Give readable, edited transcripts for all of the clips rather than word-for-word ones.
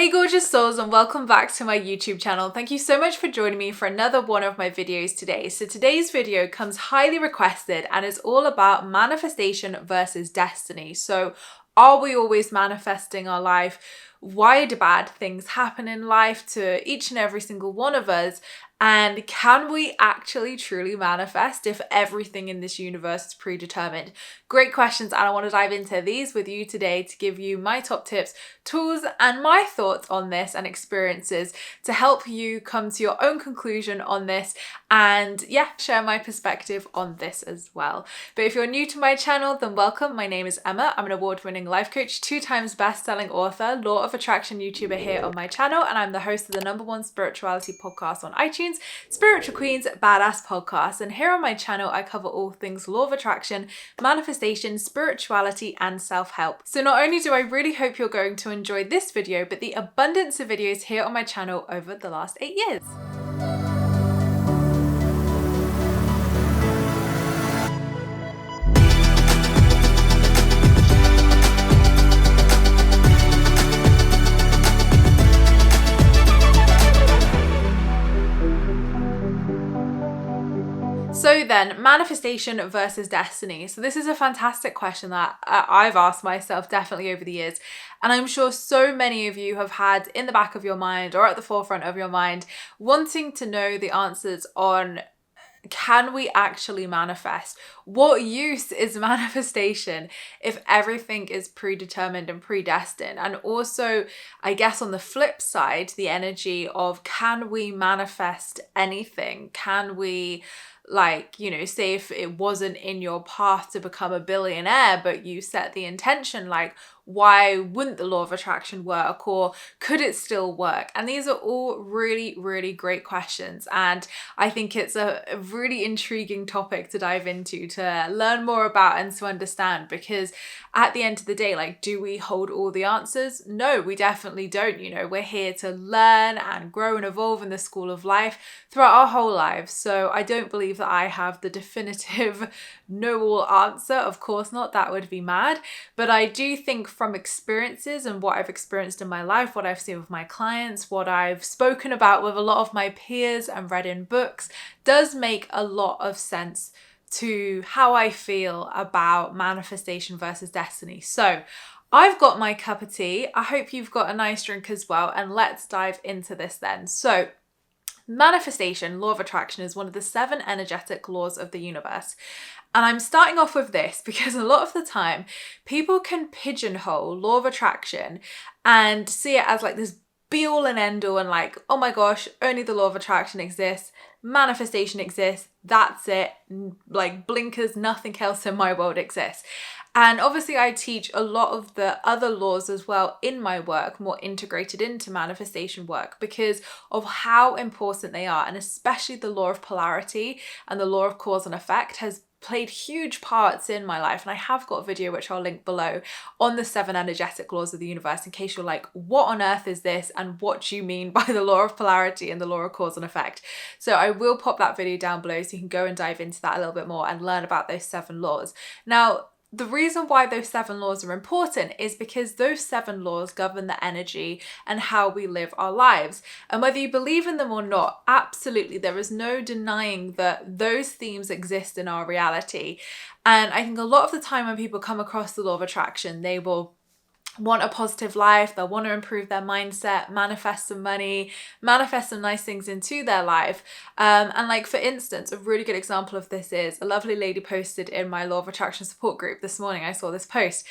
Hey gorgeous souls, and welcome back to my YouTube channel. Thank you so much for joining me for another one of my videos today. So today's video comes highly requested and is all about manifestation versus destiny. So are we always manifesting our life? Why do bad things happen in life to each and every single one of us? And can we actually truly manifest if everything in this universe is predetermined? Great questions, and I want to dive into these with you today to give you my top tips, tools, and my thoughts on this and experiences to help you come to your own conclusion on this and share my perspective on this as well. But if you're new to my channel, then welcome. My name is Emma. I'm an award-winning life coach, 2-time best-selling author, law of attraction YouTuber here on my channel, and I'm the host of the #1 spirituality podcast on iTunes, Spiritual Queen's Badass Podcast. And here on my channel, I cover all things law of attraction, manifestation, spirituality, and self-help. So not only do I really hope you're going to enjoy this video, but the abundance of videos here on my channel over the last 8 years. So then, manifestation versus destiny. So this is a fantastic question that I've asked myself definitely over the years. And I'm sure so many of you have had in the back of your mind or at the forefront of your mind, wanting to know the answers on, can we actually manifest? What use is manifestation if everything is predetermined and predestined? And also, I guess on the flip side, the energy of, can we manifest anything? Can we, say if it wasn't in your path to become a billionaire, but you set the intention, why wouldn't the law of attraction work, or could it still work? And these are all really, really great questions. And I think it's a really intriguing topic to dive into, to learn more about and to understand, because at the end of the day, do we hold all the answers? No, we definitely don't. We're here to learn and grow and evolve in the school of life throughout our whole lives. So I don't believe that I have the definitive know-all answer. Of course not, that would be mad. But I do think from experiences and what I've experienced in my life, what I've seen with my clients, what I've spoken about with a lot of my peers and read in books, does make a lot of sense to how I feel about manifestation versus destiny. So I've got my cup of tea. I hope you've got a nice drink as well. And let's dive into this then. So manifestation, law of attraction, is one of the 7 energetic laws of the universe. And I'm starting off with this because a lot of the time people can pigeonhole law of attraction and see it as this be all and end all, and oh my gosh, only the law of attraction exists, manifestation exists, that's it, blinkers, nothing else in my world exists. And obviously I teach a lot of the other laws as well in my work, more integrated into manifestation work, because of how important they are. And especially the law of polarity and the law of cause and effect has played huge parts in my life. And I have got a video which I'll link below on the 7 energetic laws of the universe, in case you're like, what on earth is this, and what do you mean by the law of polarity and the law of cause and effect? So I will pop that video down below so you can go and dive into that a little bit more and learn about those 7 laws. Now, the reason why those 7 laws are important is because those 7 laws govern the energy and how we live our lives. And whether you believe in them or not, absolutely, there is no denying that those themes exist in our reality. And I think a lot of the time when people come across the law of attraction, they will want a positive life, they'll want to improve their mindset, manifest some money, manifest some nice things into their life. And for instance, a really good example of this is a lovely lady posted in my law of attraction support group this morning. I saw this post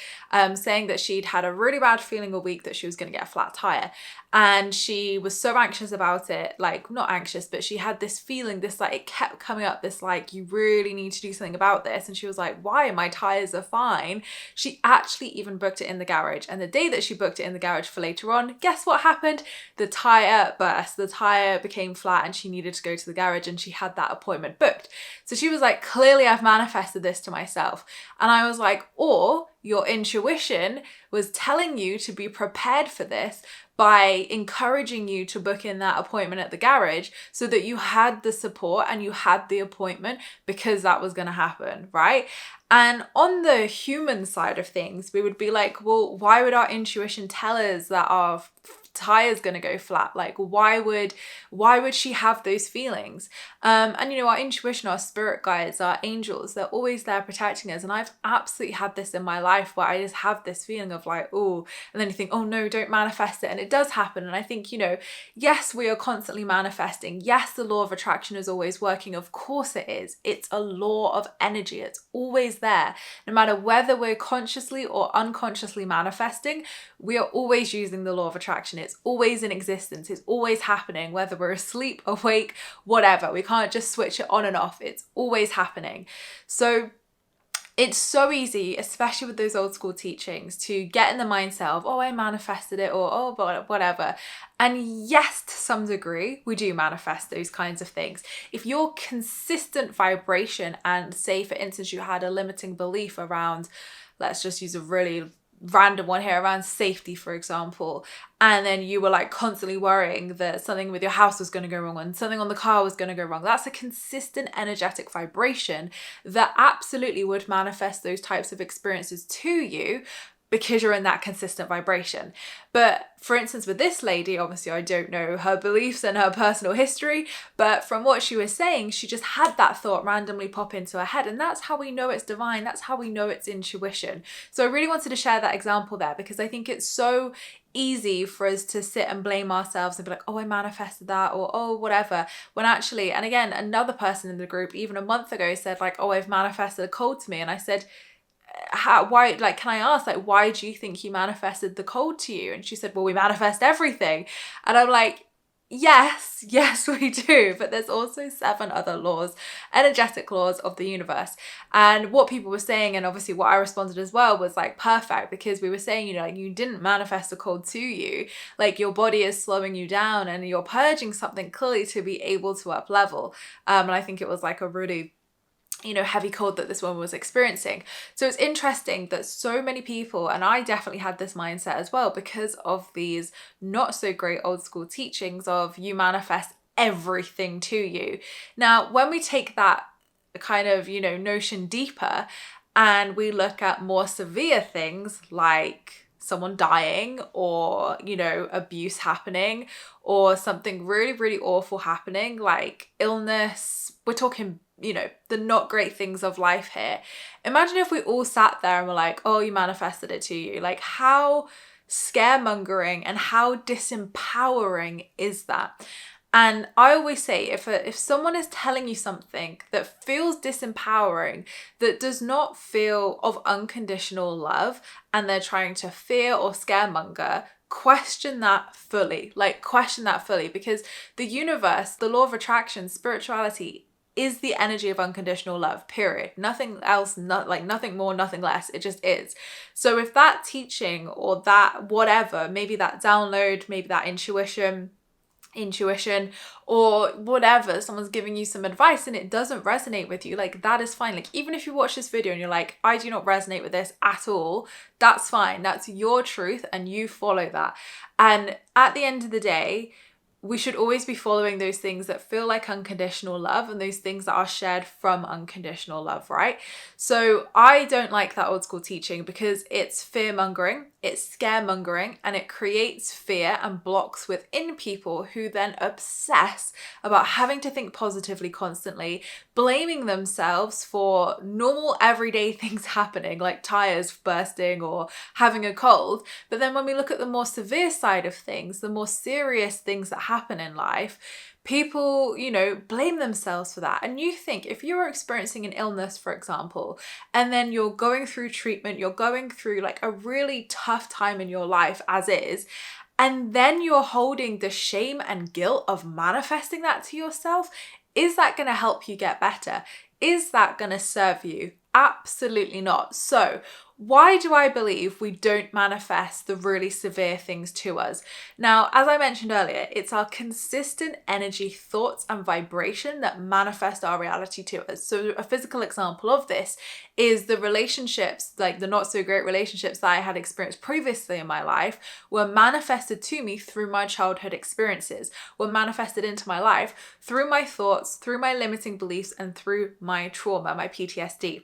saying that she'd had a really bad feeling a week that she was going to get a flat tire. And she was so anxious about it, not anxious, but she had this feeling, it kept coming up, you really need to do something about this. And she was like, why? My tires are fine. She actually even booked it in the garage. And the day that she booked it in the garage for later on, guess what happened? The tire burst, the tire became flat, and she needed to go to the garage, and she had that appointment booked. So she was like, clearly I've manifested this to myself. And I was like, or your intuition was telling you to be prepared for this by encouraging you to book in that appointment at the garage so that you had the support and you had the appointment because that was going to happen, right? And on the human side of things, we would be like, well, why would our intuition tell us that our tire's going to go flat. Like, why would she have those feelings? And you know, our intuition, our spirit guides, our angels, they're always there protecting us. And I've absolutely had this in my life where I just have this feeling of like, oh, and then you think, oh no, don't manifest it. And it does happen. And I think, you know, yes, we are constantly manifesting. Yes, the law of attraction is always working. Of course it is. It's a law of energy. It's always there. No matter whether we're consciously or unconsciously manifesting, we are always using the law of attraction. It's always in existence. It's always happening, whether we're asleep, awake, whatever. We can't just switch it on and off. It's always happening. So it's so easy, especially with those old school teachings, to get in the mindset of, oh, I manifested it, or oh, whatever. And yes, to some degree, we do manifest those kinds of things. If your consistent vibration, and say, for instance, you had a limiting belief around, let's just use a really random one here, around safety, for example, and then you were like constantly worrying that something with your house was going to go wrong and something on the car was going to go wrong, that's a consistent energetic vibration that absolutely would manifest those types of experiences to you, because you're in that consistent vibration. But for instance, with this lady, obviously I don't know her beliefs and her personal history, but from what she was saying, she just had that thought randomly pop into her head. And that's how we know it's divine. That's how we know it's intuition. So I really wanted to share that example there, because I think it's so easy for us to sit and blame ourselves and be like, oh, I manifested that, or oh, whatever, when actually, and again, another person in the group even a month ago said like, oh, I've manifested a cold to me. And I said, why, like, can I ask, like, why do you think you manifested the cold to you? And she said, well, we manifest everything. And I'm like, yes, we do. But there's also 7 other laws, energetic laws of the universe. And what people were saying, and obviously what I responded as well, was like perfect, because we were saying, you know, like, you didn't manifest a cold to you. Like, your body is slowing you down and you're purging something clearly to be able to up level. And I think it was like a really, you know, heavy cold that this woman was experiencing. So it's interesting that so many people, and I definitely had this mindset as well, because of these not so great old school teachings of you manifest everything to you. Now, when we take that kind of, you know, notion deeper and we look at more severe things like someone dying, or, you know, abuse happening, or something really, really awful happening, like illness, we're talking, you know, the not great things of life here. Imagine if we all sat there and were like, oh, you manifested it to you. Like, how scaremongering and how disempowering is that? And I always say, if someone is telling you something that feels disempowering, that does not feel of unconditional love, and they're trying to fear or scaremonger, question that fully. Like, question that fully, because the universe, the law of attraction, spirituality is the energy of unconditional love, period. Nothing else, nothing more, nothing less. It just is. So if that teaching, or that whatever, maybe that download, maybe that intuition, or whatever, someone's giving you some advice and it doesn't resonate with you, like, that is fine. Like, even if you watch this video and you're like, I do not resonate with this at all, that's fine. That's your truth and you follow that. And at the end of the day, we should always be following those things that feel like unconditional love, and those things that are shared from unconditional love, right? So I don't like that old school teaching, because it's fear-mongering, it's scaremongering, and it creates fear and blocks within people, who then obsess about having to think positively constantly, blaming themselves for normal everyday things happening, like tires bursting or having a cold. But then when we look at the more severe side of things, the more serious things that happen in life, people, you know, blame themselves for that. And you think, if you're experiencing an illness, for example, and then you're going through treatment, you're going through like a really tough time in your life as is, and then you're holding the shame and guilt of manifesting that to yourself, is that going to help you get better? Is that going to serve you? Absolutely not. So why do I believe we don't manifest the really severe things to us? Now, as I mentioned earlier, it's our consistent energy, thoughts, and vibration that manifest our reality to us. So a physical example of this is the relationships, like the not so great relationships that I had experienced previously in my life, were manifested to me through my childhood experiences, were manifested into my life through my thoughts, through my limiting beliefs, and through my trauma, my PTSD.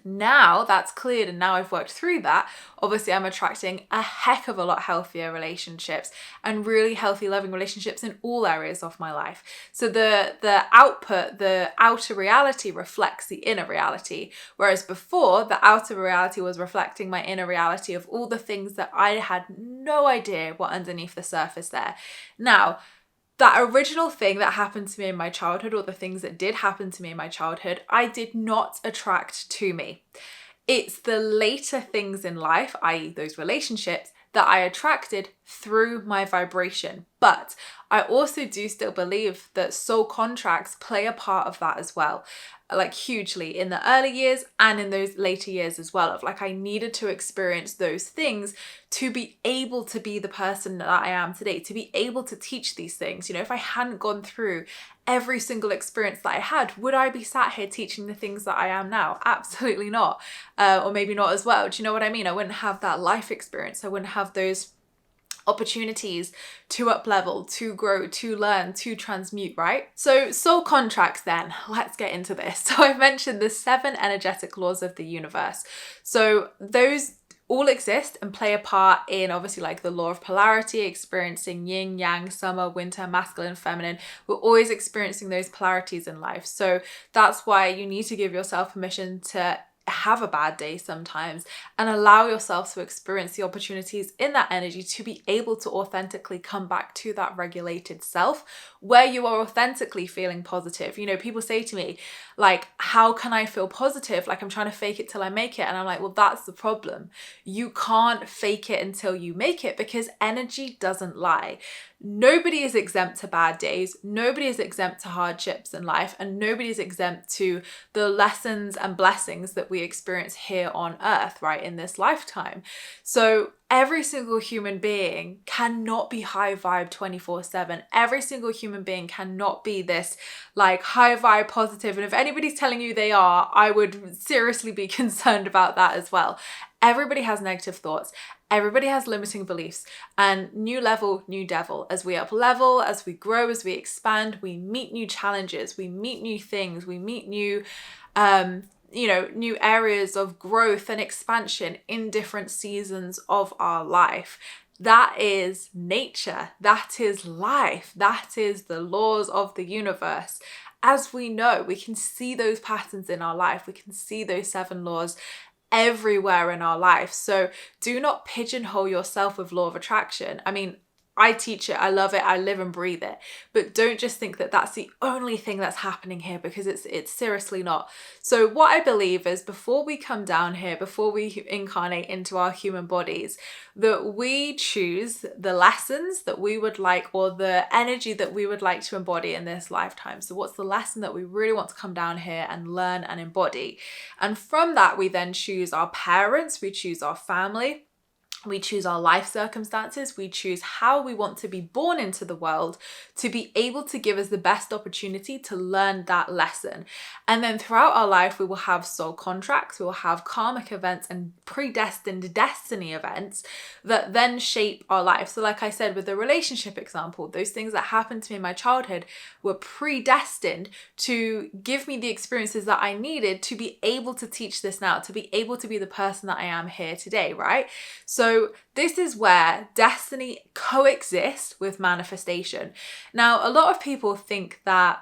Now that's cleared and now I've worked through that, obviously I'm attracting a heck of a lot healthier relationships and really healthy, loving relationships in all areas of my life. So the output, the outer reality reflects the inner reality. Whereas before, the outer reality was reflecting my inner reality of all the things that I had no idea were underneath the surface there. Now, that original thing that happened to me in my childhood, or the things that did happen to me in my childhood, I did not attract to me. It's the later things in life, i.e. those relationships, that I attracted through my vibration. But I also do still believe that soul contracts play a part of that as well, like hugely in the early years and in those later years as well, of like I needed to experience those things to be able to be the person that I am today, to be able to teach these things. You know, if I hadn't gone through every single experience that I had, would I be sat here teaching the things that I am now? Absolutely not. Or maybe not as well. Do you know what I mean? I wouldn't have that life experience. I wouldn't have those opportunities to up level, to grow, to learn, to transmute, right? So soul contracts then, let's get into this. So I've mentioned the 7 energetic laws of the universe. So those all exist and play a part in obviously like the law of polarity, experiencing yin, yang, summer, winter, masculine, feminine. We're always experiencing those polarities in life. So that's why you need to give yourself permission to have a bad day sometimes and allow yourself to experience the opportunities in that energy to be able to authentically come back to that regulated self where you are authentically feeling positive. You know, people say to me, like, how can I feel positive? Like, I'm trying to fake it till I make it. And I'm like, well, that's the problem. You can't fake it until you make it, because energy doesn't lie. Nobody is exempt to bad days. Nobody is exempt to hardships in life, and nobody is exempt to the lessons and blessings that we experience here on earth, right, in this lifetime. So every single human being cannot be high vibe 24/7. Every single human being cannot be this like high vibe positive. And if anybody's telling you they are, I would seriously be concerned about that as well. Everybody has negative thoughts. Everybody has limiting beliefs, and new level, new devil. As we up level, as we grow, as we expand, we meet new challenges, we meet new things, we meet new, new areas of growth and expansion in different seasons of our life. That is nature. That is life. That is the laws of the universe. As we know, we can see those patterns in our life. We can see those 7 laws everywhere in our life. So do not pigeonhole yourself with law of attraction. I mean, I teach it, I love it, I live and breathe it. But don't just think that that's the only thing that's happening here, because it's seriously not. So what I believe is, before we come down here, before we incarnate into our human bodies, that we choose the lessons that we would like, or the energy that we would like to embody in this lifetime. So what's the lesson that we really want to come down here and learn and embody? And from that, we then choose our parents, we choose our family, we choose our life circumstances, we choose how we want to be born into the world to be able to give us the best opportunity to learn that lesson. And then throughout our life, we will have soul contracts, we will have karmic events and predestined destiny events that then shape our life. So like I said, with the relationship example, those things that happened to me in my childhood were predestined to give me the experiences that I needed to be able to teach this now, to be able to be the person that I am here today, right? So this is where destiny coexists with manifestation. Now, a lot of people think that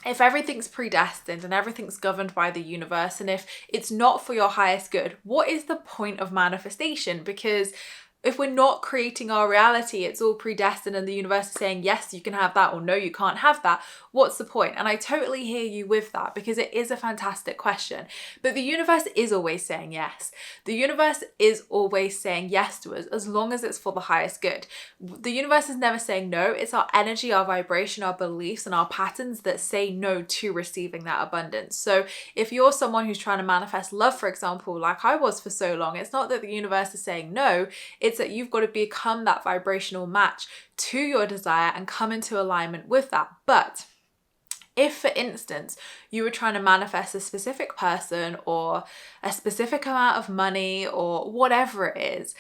if everything's predestined and everything's governed by the universe, and if it's not for your highest good, what is the point of manifestation? Because if we're not creating our reality, it's all predestined and the universe is saying, yes, you can have that, or no, you can't have that. What's the point? And I totally hear you with that, because it is a fantastic question. But the universe is always saying yes. The universe is always saying yes to us, as long as it's for the highest good. The universe is never saying no. It's our energy, our vibration, our beliefs, and our patterns that say no to receiving that abundance. So if you're someone who's trying to manifest love, for example, like I was for so long, it's not that the universe is saying no, it's that you've got to become that vibrational match to your desire and come into alignment with that. But if, for instance, you were trying to manifest a specific person or a specific amount of money or whatever it is,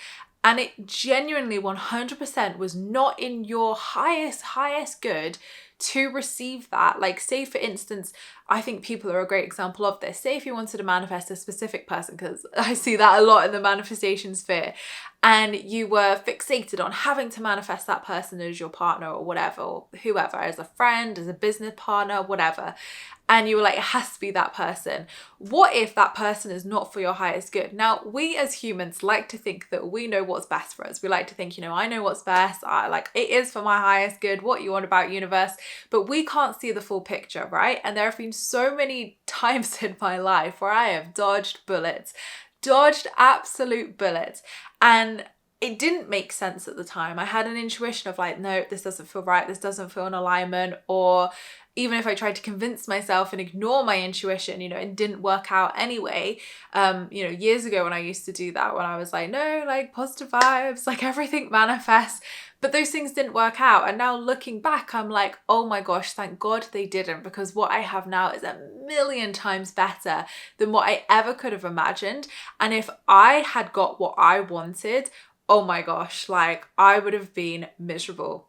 and it genuinely 100% was not in your highest good to receive that. Like, say for instance, I think people are a great example of this. Say if you wanted to manifest a specific person, because I see that a lot in the manifestation sphere, and you were fixated on having to manifest that person as your partner or whatever, or whoever, as a friend, as a business partner, whatever. And you were like, it has to be that person. What if that person is not for your highest good? Now, we as humans like to think that we know what's best for us. We like to think, you know, I know what's best. It is for my highest good. What you want about universe? But we can't see the full picture, right? And there have been so many times in my life where I have dodged absolute bullets. And it didn't make sense at the time. I had an intuition of like, no, this doesn't feel right. This doesn't feel in alignment. Or even if I tried to convince myself and ignore my intuition, you know, it didn't work out anyway. You know, years ago when I used to do that, when I was like, no, like positive vibes, like everything manifests, but those things didn't work out. And now looking back, I'm like, oh my gosh, thank God they didn't, because what I have now is a million times better than what I ever could have imagined. And if I had got what I wanted, oh my gosh, like I would have been miserable.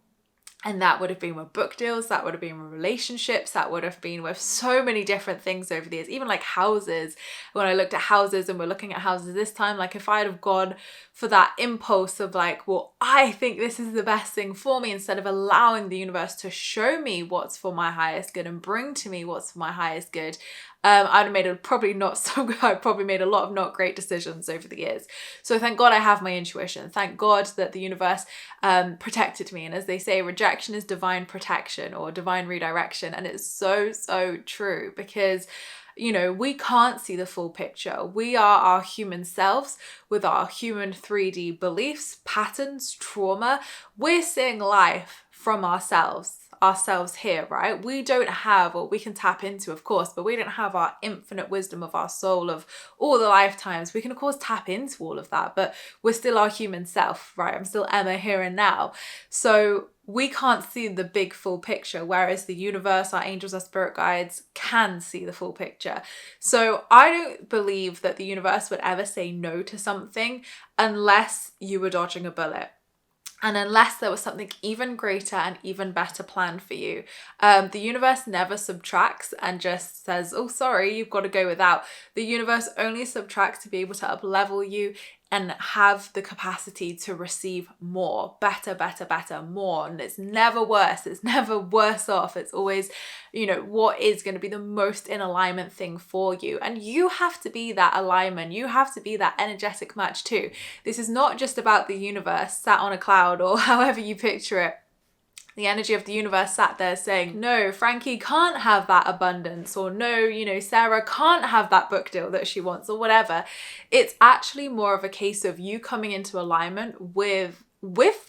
And that would have been with book deals, that would have been with relationships, that would have been with so many different things over the years, even like houses. When I looked at houses and we're looking at houses this time, like if I'd have gone for that impulse of like, well, I think this is the best thing for me, instead of allowing the universe to show me what's for my highest good and bring to me what's for my highest good, I'd have made I probably made a lot of not great decisions over the years. So thank God I have my intuition. Thank God that the universe protected me. And as they say, rejection is divine protection or divine redirection. And it's so, so true, because you know, we can't see the full picture. We are our human selves with our human 3D beliefs, patterns, trauma. We're seeing life from ourselves here, right? We don't have, or we can tap into, of course, but we don't have our infinite wisdom of our soul of all the lifetimes. We can, of course, tap into all of that, but we're still our human self, right? I'm still Emma here and now. So we can't see the big full picture, whereas the universe, our angels, our spirit guides can see the full picture. So I don't believe that the universe would ever say no to something unless you were dodging a bullet. And unless there was something even greater and even better planned for you. The universe never subtracts and just says, oh, sorry, you've got to go without. The universe only subtracts to be able to up-level you and have the capacity to receive more, better, more. And it's never worse. It's never worse off. It's always, you know, what is going to be the most in alignment thing for you. And you have to be that alignment. You have to be that energetic match too. This is not just about the universe sat on a cloud or however you picture it. The energy of the universe sat there saying, no, Frankie can't have that abundance, or no, you know, Sarah can't have that book deal that she wants, or whatever. It's actually more of a case of you coming into alignment with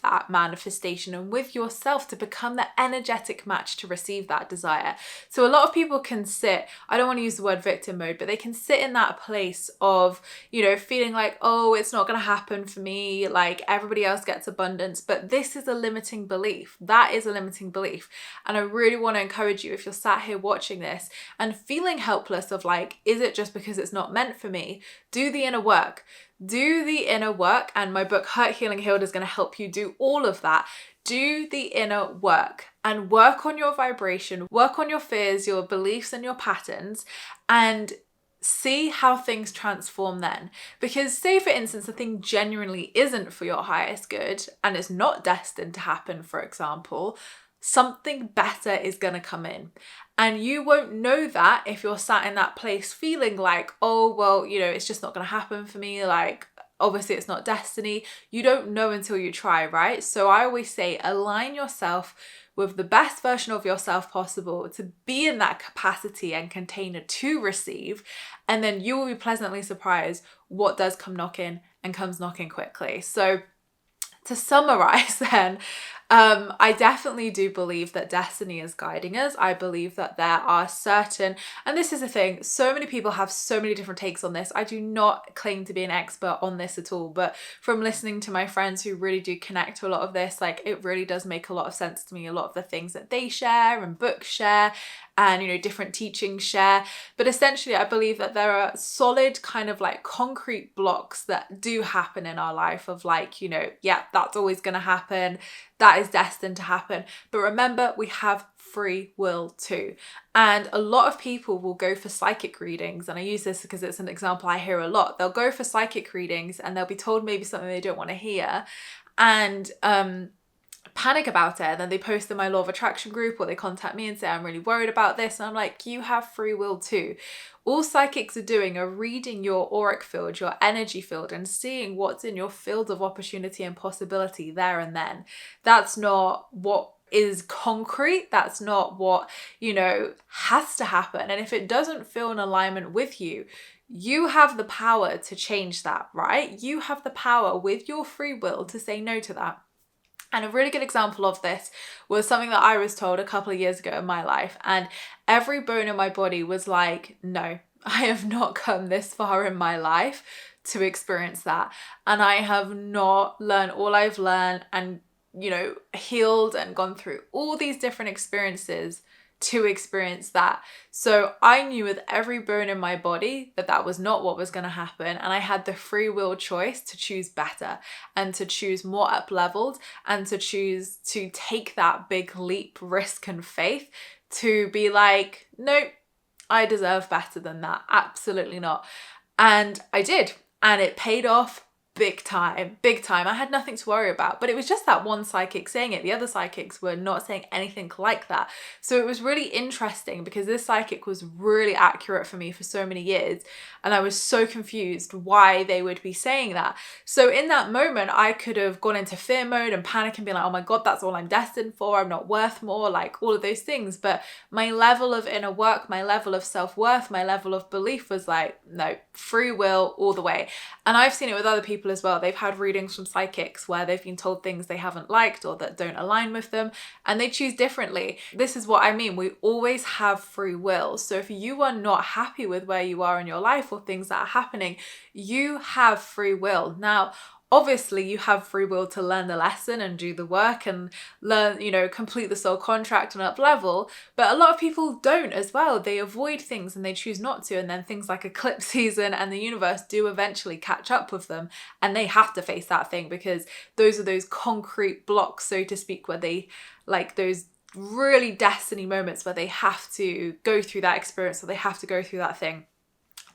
that manifestation and with yourself to become the energetic match to receive that desire. So a lot of people can sit, I don't want to use the word victim mode, but they can sit in that place of, you know, feeling like, oh, it's not going to happen for me, like everybody else gets abundance. But this is a limiting belief. That is a limiting belief. And I really want to encourage you, if you're sat here watching this and feeling helpless of like, is it just because it's not meant for me? Do the inner work. Do the inner work, and my book Hurt, Healing, Healed is going to help you do all of that. Do the inner work and work on your vibration, work on your fears, your beliefs and your patterns, and see how things transform then. Because say for instance, the thing genuinely isn't for your highest good and it's not destined to happen, for example, something better is going to come in. And you won't know that if you're sat in that place feeling like, oh, well, you know, it's just not going to happen for me. Like, obviously it's not destiny. You don't know until you try, right? So I always say, align yourself with the best version of yourself possible to be in that capacity and container to receive. And then you will be pleasantly surprised what does come knocking and comes knocking quickly. So to summarize then, I definitely do believe that destiny is guiding us. I believe that there are certain, and this is the thing, so many people have so many different takes on this. I do not claim to be an expert on this at all, but from listening to my friends who really do connect to a lot of this, like it really does make a lot of sense to me, a lot of the things that they share and books share. and, different teachings share. But essentially, I believe that there are solid kind of like concrete blocks that do happen in our life of like, yeah, that's always going to happen. That is destined to happen. But remember, we have free will too. And a lot of people will go for psychic readings. And I use this because it's an example I hear a lot. They'll go for psychic readings and they'll be told maybe something they don't want to hear, and panic about it. And then they post in my law of attraction group, or they contact me and say, I'm really worried about this. And I'm like, you have free will too. All psychics are doing are reading your auric field, your energy field, and seeing what's in your field of opportunity and possibility there and then. That's not what is concrete. That's not what, has to happen. And if it doesn't feel in alignment with you, you have the power to change that, right? You have the power with your free will to say no to that. And a really good example of this was something that I was told a couple of years ago in my life. And every bone in my body was like, no, I have not come this far in my life to experience that. And I have not learned all I've learned and, healed and gone through all these different experiences to experience that. So I knew with every bone in my body that that was not what was going to happen. And I had the free will choice to choose better and to choose more up leveled and to choose to take that big leap, risk and faith to be like, nope, I deserve better than that. Absolutely not. And I did. And it paid off big time. I had nothing to worry about, but it was just that one psychic saying it. The other psychics were not saying anything like that. So it was really interesting because this psychic was really accurate for me for so many years. And I was so confused why they would be saying that. So in that moment, I could have gone into fear mode and panic and be like, oh my God, that's all I'm destined for. I'm not worth more, like all of those things. But my level of inner work, my level of self-worth, my level of belief was like, no, free will all the way. And I've seen it with other people as well. They've had readings from psychics where they've been told things they haven't liked or that don't align with them, and they choose differently. This is what I mean. We always have free will. So if you are not happy with where you are in your life or things that are happening, you have free will. Now, obviously, you have free will to learn the lesson and do the work and learn, complete the soul contract and up level. But a lot of people don't as well. They avoid things and they choose not to. And then things like eclipse season and the universe do eventually catch up with them. And they have to face that thing because those are those concrete blocks, so to speak, where they like those really destiny moments where they have to go through that experience or they have to go through that thing.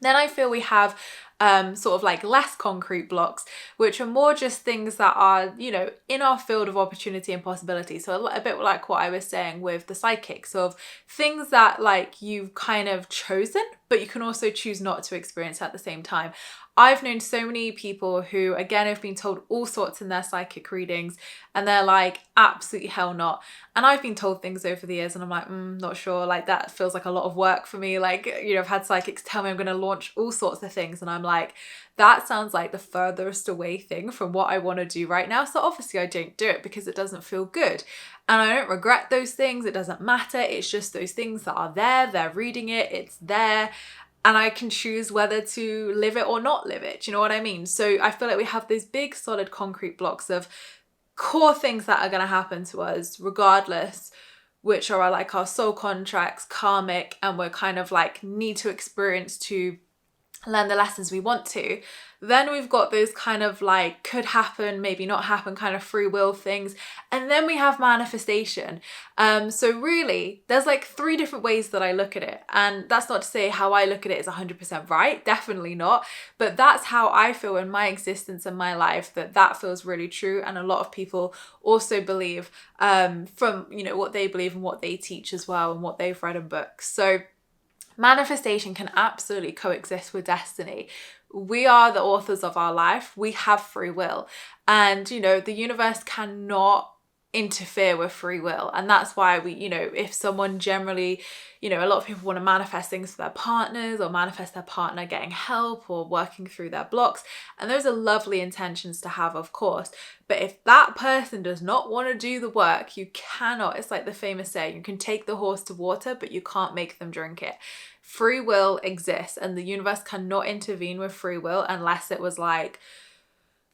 Then I feel we have sort of like less concrete blocks, which are more just things that are, in our field of opportunity and possibility. So a bit like what I was saying with the psychics, of things that like you've kind of chosen, but you can also choose not to experience at the same time. I've known so many people who, again, have been told all sorts in their psychic readings and they're like, absolutely hell not. And I've been told things over the years and I'm like, not sure. Like that feels like a lot of work for me. Like, I've had psychics tell me I'm going to launch all sorts of things. And I'm like, that sounds like the furthest away thing from what I want to do right now. So obviously I don't do it because it doesn't feel good. And I don't regret those things. It doesn't matter. It's just those things that are there. They're reading it. It's there. And I can choose whether to live it or not live it. Do you know what I mean? So I feel like we have these big solid concrete blocks of core things that are going to happen to us regardless, which are like our soul contracts, karmic, and we're kind of like need to experience to learn the lessons we want to. Then we've got those kind of like could happen, maybe not happen kind of free will things. And then we have manifestation. So really there's like 3 different ways that I look at it. And that's not to say how I look at it is 100% right. Definitely not. But that's how I feel in my existence and my life, that feels really true. And a lot of people also believe from, what they believe and what they teach as well and what they've read in books. So manifestation can absolutely coexist with destiny. We are the authors of our life. We have free will. And, the universe cannot interfere with free will. And that's why we, if someone generally, a lot of people want to manifest things for their partners or manifest their partner getting help or working through their blocks. And those are lovely intentions to have, of course. But if that person does not want to do the work, you cannot, it's like the famous saying, you can take the horse to water, but you can't make them drink it. Free will exists and the universe cannot intervene with free will unless it was like,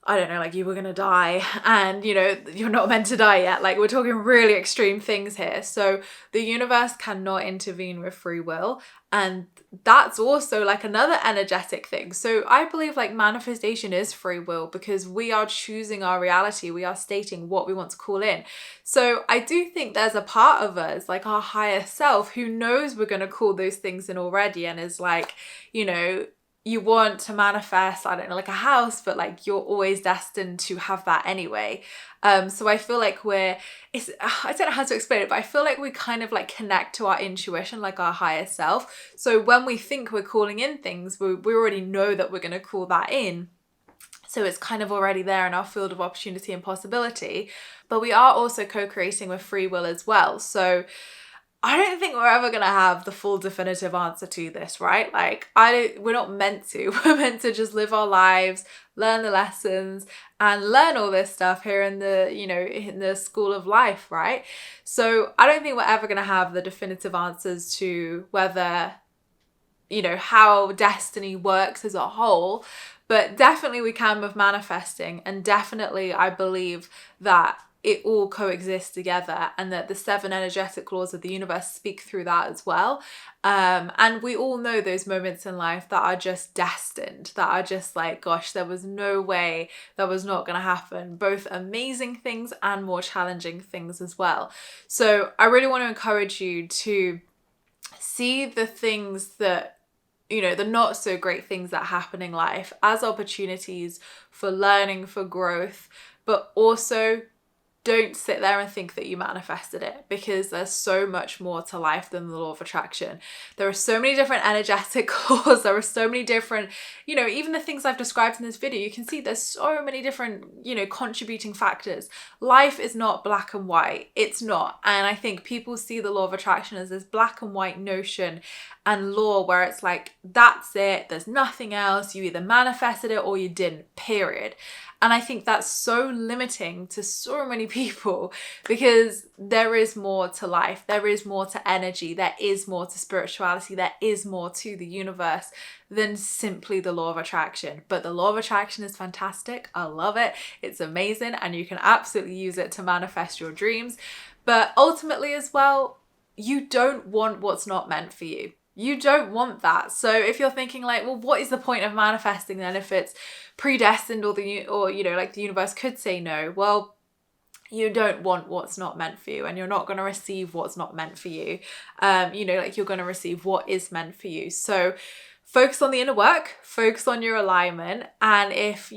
I don't know, like you were going to die and, you know, you're not meant to die yet. Like we're talking really extreme things here. So the universe cannot intervene with free will. And that's also like another energetic thing. So I believe like manifestation is free will because we are choosing our reality. We are stating what we want to call in. So I do think there's a part of us, like our higher self, who knows we're going to call those things in already and is like, you know, you want to manifest, I don't know, like a house, but like you're always destined to have that anyway. So I feel like I don't know how to explain it, but I feel like we kind of like connect to our intuition, like our higher self. So when we think we're calling in things, we already know that we're going to call that in. So it's kind of already there in our field of opportunity and possibility, but we are also co-creating with free will as well. So I don't think we're ever going to have the full definitive answer to this, right? Like we're not meant to. We're meant to just live our lives, learn the lessons and learn all this stuff here in the school of life, right? So I don't think we're ever going to have the definitive answers to whether, how destiny works as a whole, but definitely we can with manifesting. And definitely I believe that it all coexists together and that the 7 energetic laws of the universe speak through that as well. And we all know those moments in life that are just destined, that are just like, gosh, there was no way that was not going to happen. Both amazing things and more challenging things as well. So I really want to encourage you to see the things that, the not so great things that happen in life as opportunities for learning, for growth, but also don't sit there and think that you manifested it, because there's so much more to life than the law of attraction. There are so many different energetic laws. There are so many different, even the things I've described in this video, you can see there's so many different, contributing factors. Life is not black and white. It's not. And I think people see the law of attraction as this black and white notion and law where it's like, that's it. There's nothing else. You either manifested it or you didn't, period. And I think that's so limiting to so many people, because there is more to life. There is more to energy. There is more to spirituality. There is more to the universe than simply the law of attraction. But the law of attraction is fantastic. I love it. It's amazing. And you can absolutely use it to manifest your dreams. But ultimately as well, you don't want what's not meant for you. You don't want that. So if you're thinking like, well, what is the point of manifesting then if it's predestined or like the universe could say no? Well, you don't want what's not meant for you, and you're not going to receive what's not meant for you. You're going to receive what is meant for you. So focus on the inner work, focus on your alignment. And if,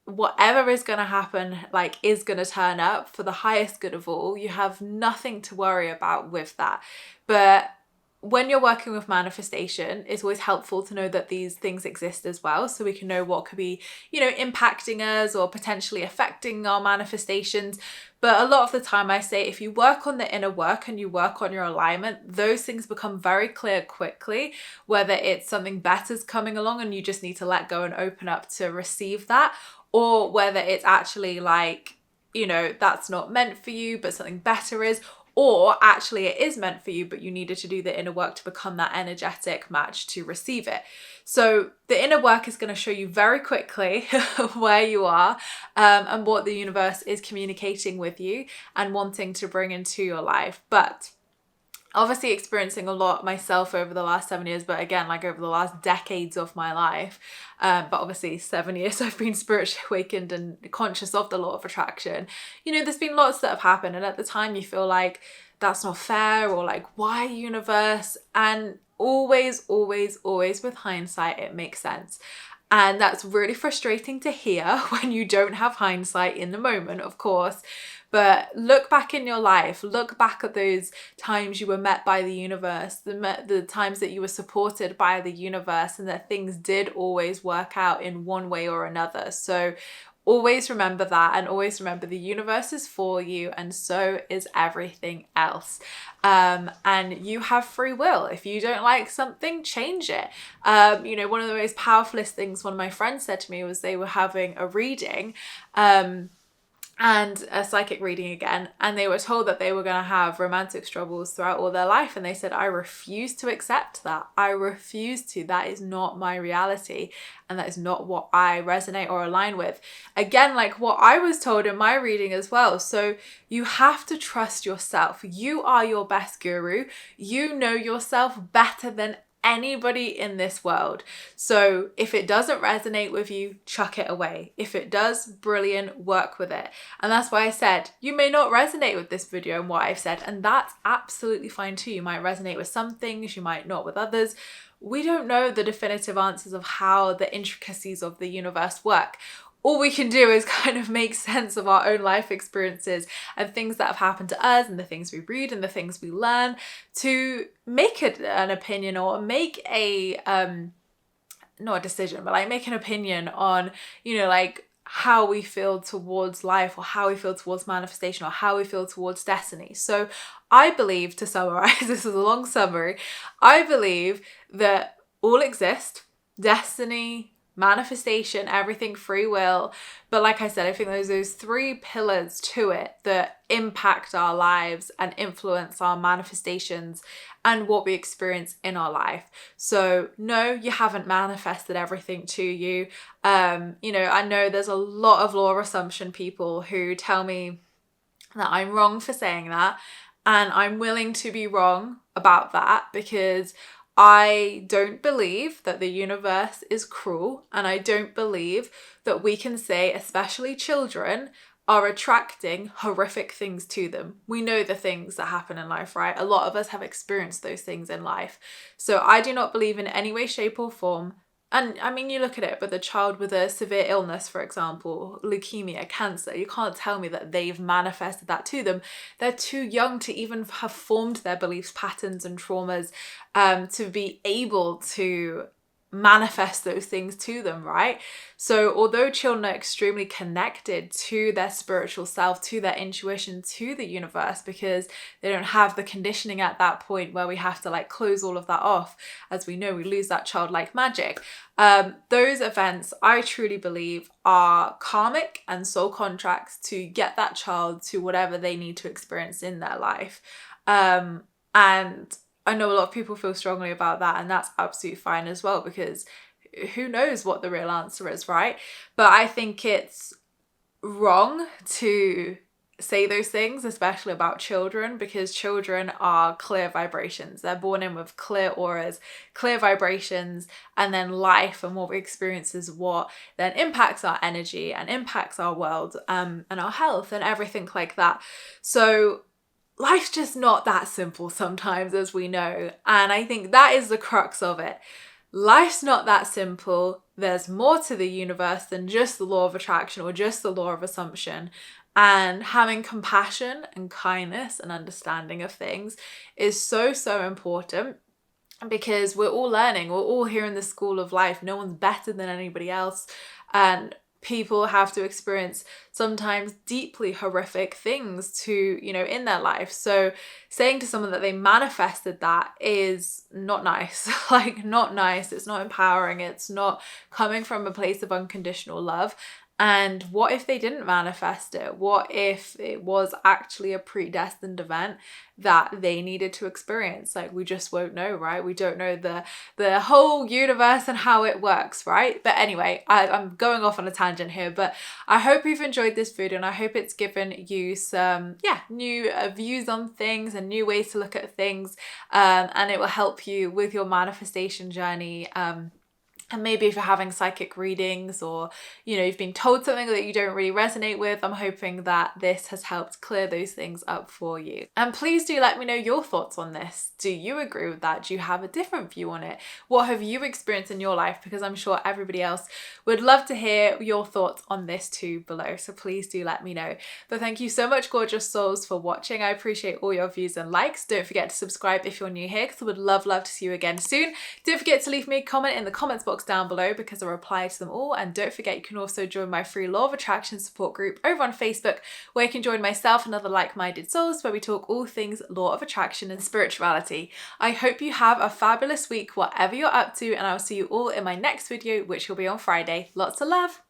whatever is going to happen, is going to turn up for the highest good of all, you have nothing to worry about with that. But when you're working with manifestation, it's always helpful to know that these things exist as well, so we can know what could be, impacting us or potentially affecting our manifestations. But a lot of the time I say, if you work on the inner work and you work on your alignment, those things become very clear quickly, whether it's something better's coming along and you just need to let go and open up to receive that, or whether it's actually that's not meant for you, but something better is. Or actually it is meant for you, but you needed to do the inner work to become that energetic match to receive it. So the inner work is going to show you very quickly where you are and what the universe is communicating with you and wanting to bring into your life. But obviously experiencing a lot myself over the last 7 years, but again, over the last decades of my life. But obviously 7 years I've been spiritually awakened and conscious of the law of attraction. There's been lots that have happened, and at the time you feel like that's not fair, or why universe? And always with hindsight, it makes sense. And that's really frustrating to hear when you don't have hindsight in the moment, of course. But look back in your life, look back at those times you were met by the universe, the times that you were supported by the universe, and that things did always work out in one way or another. So always remember that, and always remember the universe is for you, and so is everything else. And you have free will. If you don't like something, change it. One of the most powerfulest things one of my friends said to me was they were having a reading, and a psychic reading again, and they were told that they were going to have romantic struggles throughout all their life, and they said, I refuse to accept that. I refuse to. That is not my reality, and that is not what I resonate or align with. Again, like what I was told in my reading as well. So you have to trust yourself. You are your best guru. You know yourself better than anybody in this world. So if it doesn't resonate with you, chuck it away. If it does, brilliant, work with it. And that's why I said you may not resonate with this video and what I've said, and that's absolutely fine too. You might resonate with some things, you might not with others. We don't know the definitive answers of how the intricacies of the universe work. All we can do is kind of make sense of our own life experiences and things that have happened to us and the things we read and the things we learn to make an opinion, or make a, not a decision, but like make an opinion on, you know, like how we feel towards life, or how we feel towards manifestation, or how we feel towards destiny. So I believe, to summarize, this is a long summary, I believe that all exist: destiny, manifestation, everything, free will. But like I said, I think there's those three pillars to it that impact our lives and influence our manifestations and what we experience in our life. So no, you haven't manifested everything to you. You know, I know there's a lot of law of assumption people who tell me that I'm wrong for saying that, and I'm willing to be wrong about that, because I don't believe that the universe is cruel, and I don't believe that we can say, especially children, are attracting horrific things to them. We know the things that happen in life, right? A lot of us have experienced those things in life. So I do not believe in any way, shape or form. And I mean, you look at it, but the child with a severe illness, for example, leukemia, cancer, you can't tell me that they've manifested that to them. They're too young to even have formed their beliefs, patterns and traumas to be able to manifest those things to them, right? So although children are extremely connected to their spiritual self, to their intuition, to the universe, because they don't have the conditioning at that point where we have to like close all of that off. As we know, we lose that childlike magic. Those events, I truly believe, are karmic and soul contracts to get that child to whatever they need to experience in their life. And I know a lot of people feel strongly about that, and that's absolutely fine as well, because who knows what the real answer is, right? But I think it's wrong to say those things, especially about children, because children are clear vibrations. They're born in with clear auras, clear vibrations, and then life and what we experience is what then impacts our energy and impacts our world and our health and everything like that. So life's just not that simple sometimes, as we know. And I think that is the crux of it. Life's not that simple. There's more to the universe than just the law of attraction or just the law of assumption. And having compassion and kindness and understanding of things is so, so important, because we're all learning. We're all here in the school of life. No one's better than anybody else. And people have to experience sometimes deeply horrific things to, you know, in their life. So saying to someone that they manifested that is not nice, like not nice. It's not empowering. It's not coming from a place of unconditional love. And what if they didn't manifest it? What if it was actually a predestined event that they needed to experience? Like, we just won't know, right? We don't know the whole universe and how it works, right? But anyway, I'm going off on a tangent here, but I hope you've enjoyed this video, and I hope it's given you some, new views on things and new ways to look at things, and it will help you with your manifestation journey. And maybe if you're having psychic readings, or, you know, you've been told something that you don't really resonate with, I'm hoping that this has helped clear those things up for you. And please do let me know your thoughts on this. Do you agree with that? Do you have a different view on it? What have you experienced in your life? Because I'm sure everybody else would love to hear your thoughts on this too below. So please do let me know. But thank you so much, gorgeous souls, for watching. I appreciate all your views and likes. Don't forget to subscribe if you're new here, because I would love to see you again soon. Don't forget to leave me a comment in the comments box down below, because I reply to them all. And don't forget, you can also join my free Law of Attraction support group over on Facebook, where you can join myself and other like-minded souls, where we talk all things Law of Attraction and spirituality. I hope you have a fabulous week, whatever you're up to, and I'll see you all in my next video, which will be on Friday. Lots of love.